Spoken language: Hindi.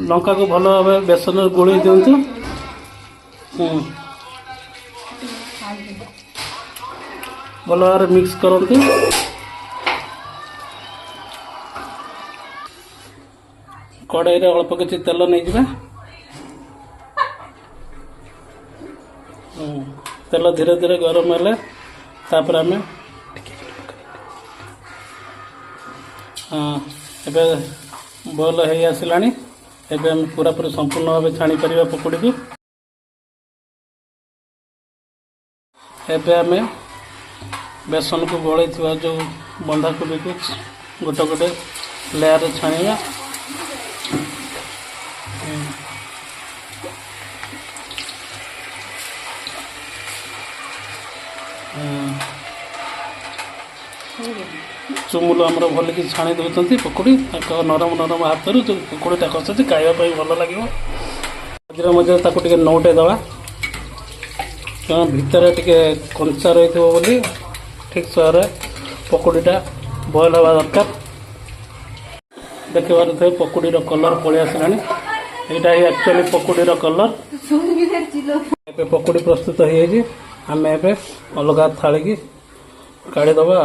लंका को भल भाव बेसन गोल दिंतु भल भाव मिक्स करंतु कड़ाई रे अल्प किसी तेल नहीं जा तेल धीरे धीरे गरम हेले तापर आम एबे बॉल हो आसलानी एबे हम पूरा पूरी संपूर्ण भाव छाणी परिया पकोड़ी को एबे आम बेसन को गोलई जो बंधाकोबी को गोटे गोटे लेयर छाणिया चुमुल आमर भल कि छाणी दौरान पकोड़ी नरम नरम हाथ जो पकोड़ीटा कर खावाई भल लगे मझे मझे ताको नौटे दवा क्या भितर टे कंचा रही ठीक समय पकोड़ीटा बॉयल हवा दरकार देखिबार थे पकोड़ीर कलर पलि आसला यहाँ ही एक्चुअली पकोड़ीर कलर ए पकोड़ी प्रस्तुत हो आम ए अलग थाली की काढ़ीदबा।